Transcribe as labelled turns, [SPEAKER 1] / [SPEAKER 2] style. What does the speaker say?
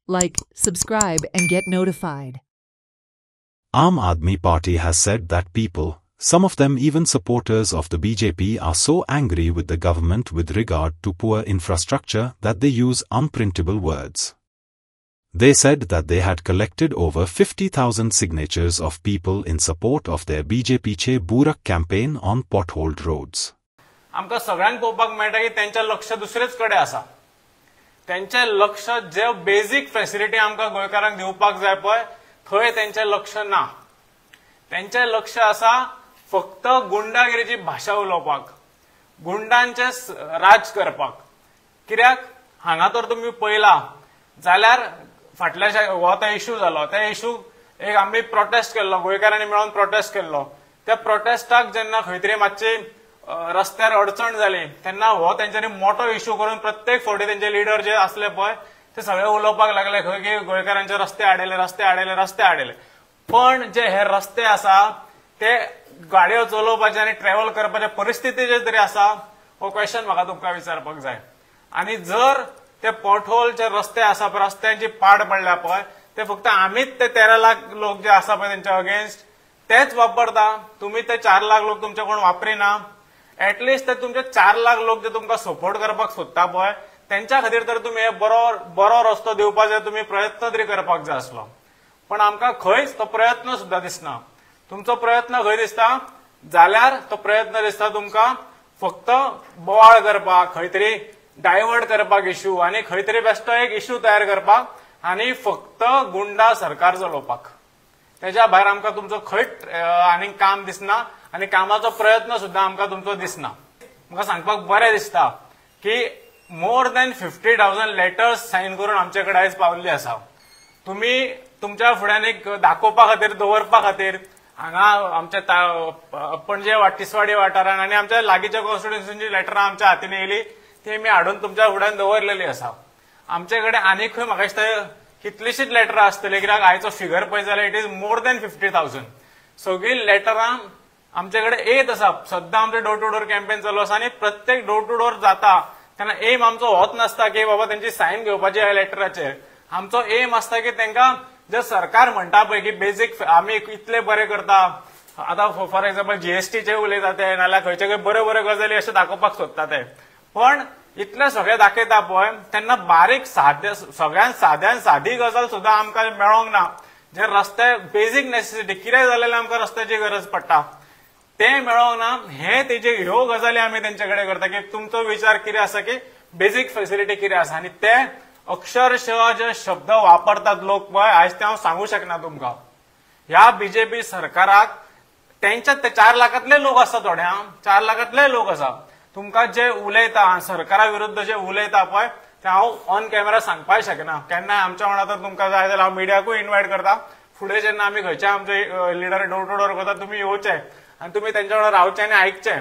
[SPEAKER 1] like, subscribe and get notified.
[SPEAKER 2] Aam Aadmi Party has said that people, some of them even supporters of the BJP, are so angry with the government with regard to poor infrastructure that they use unprintable words. They said that they had collected over 50,000 signatures of people in support of their BJPचे बुरक campaign on potholed roads.
[SPEAKER 3] आमका सगळ्यांक पळोवपाक मेळटा की त्यांचे लक्ष दुसरेच कडे आसा. त्यांचे लक्ष जे बेसिक फॅसिलिटी आमकां गोंयकारांक दिवपाक जाय पळय थंय त्यांचे लक्ष ना. त्यांचे लक्ष आसा फक्त गुंडागिरीची भाषा उलोवपाक, गुंडांचे राज करपाक. कित्याक हांगा तर तुम्ही पळयला जाल्यार फाटल्या हो तो इश्यू जालो, त्या इश्यूक एक आमी प्रोटेस्ट केल्लो, गोंयकारांनी मेळून प्रोटेस्ट केल्लो. त्या प्रोटेस्टाक जेन्ना खंय तरी मातशी रस्त्यार अडचण जाली तेन्ना हो तेंच्यांनी मोठो इश्यू करून प्रत्येक फावटी तेंचे लिडर जे असले पळय ते सगळे उलोवपाक लागले खंय की गोंयकारांचे रस्ते आडयले. पण जे हे रस्ते आसा ते गाडयो चलोवपाचे आनी ट्रॅव्हल करपाचे परिस्थितीचे तरी आसा हो क्वेश्चन म्हाका तुमकां विचारपाक जाय. आनी जर ते पोटहोलचे रस्ते आसा पळय, रस्त्यांची पाड पडल्या पळय, ते फक्त आमीच ते 13 लाख लोक जे आसा पळय तेंच्या अगेन्स्ट तेच वापरता. तुम्ही ते 4 लाख लोक तुमचे कोण वापरिना. एटलिस्ट ते तुमचे 4 लाख लोक जे तुमकां सपोर्ट करपाक सोदता पळय त्यांच्या खातीर तर तुम्ही हे बरो रस्तो दिवपाचे तुम्ही प्रयत्न तरी करपाक जाय आसलो. पण आमकां खंयच तो प्रयत्न सुद्धा दिसना. तुमचो प्रयत्न खंय दिसता जाल्यार तो प्रयत्न दिसता तुमकां फक्त बोवाळ करपाक, खंय तरी डायवर्ट करपाक इश्यू आनी खंय तरी बेश्टो एक इश्यू तयार करपाक आनी फक्त गुंडा सरकार चलोवपाक. तेच्या भायर आमकां तुमचो खंयच आनी काम दिसना आनी कामाचो प्रयत्न सुद्धा आमकां तुमचो दिसना. म्हाका सांगपाक बरें दिसता की मोर दॅन 50,000 लेटर्स सायन करून आमचे कडेन आयज पावल्ली आसा. तुम्ही तुमच्या फुड्यान एक दाखोवपा खातीर दवरपा खातीर हांगा आमच्या पणजे तिसवाडी वाठारान आनी आमच्या लागींच्या कॉन्स्टिट्युएन्सीची लेटरां आमच्या हातीन येयली ती आमी हाडून तुमच्या फुड्यान दवरलेली आसा. आमचे कडेन आनीक खंय म्हाका दिसता कितलीशीच लेटरां आसतली कित्याक आयचो फिगर पळय जाल्यार इट इज मोर दॅन 50,000. सगळी लेटरां आमचे कडेन येत आसा. सद्दां आमचे डोर टू डोर कॅम्पेन चालू आसा आनी प्रत्येक डोर टू डोर जाता तेन्ना एम आमचो होच नासता की बाबा त्यांची सायन घेवपाची ह्या लेटराचेर. आमचो एम आसता की तांकां जे सरकार म्हणटा पळय की बेसिक आमी इतले बरे करता, आतां फॉर एक्झाम्पल जीएसटीचे उलयता ते नाल्यार खंयचे खंय बऱ्यो बऱ्यो गजाली अशें दाखोवपाक सोदता ते. पण इतले सगळे दाखयता पळय तेन्ना बारीक सगळ्यात साध्यान सादी गजाल सुद्धा आमकां मेळोंक ना. जे रस्ते बेसिक नेसेसिटी कितें जालेले आमकां रस्त्याची गरज पडटा ते मेळोंक ना. हे तेजे ह्यो गजाली आमी तेंचे कडेन करता की तुमचो विचार कितें आसा की बेसिक फॅसिलिटी कितें आसा आनी ते अक्षरशः जे शब्द वापरतात लोक पळय आयज ते हांव सांगू शकना तुमकां. ह्या बीजेपी सरकाराक तेंचे ते 4 लाखांतले लोक आसा, थोडे 4 लाखांतले लोक आसा. तुमकां जे उलयता सरकारा विरुद्ध जे उलयता पळय ते हांव ऑन कॅमेरा सांगपाक शकना. केन्नाय आमच्या वांगडा तर तुमकां जाय जाल्यार हांव मिडियाकूय इन्वायट करता. फुडें जेन्ना आमी खंयचे आमचे लिडर डोर टू डोर करता तुमी येवचे आनी तुमी तेंच्या वांगडा रावचे आनी आयकचे.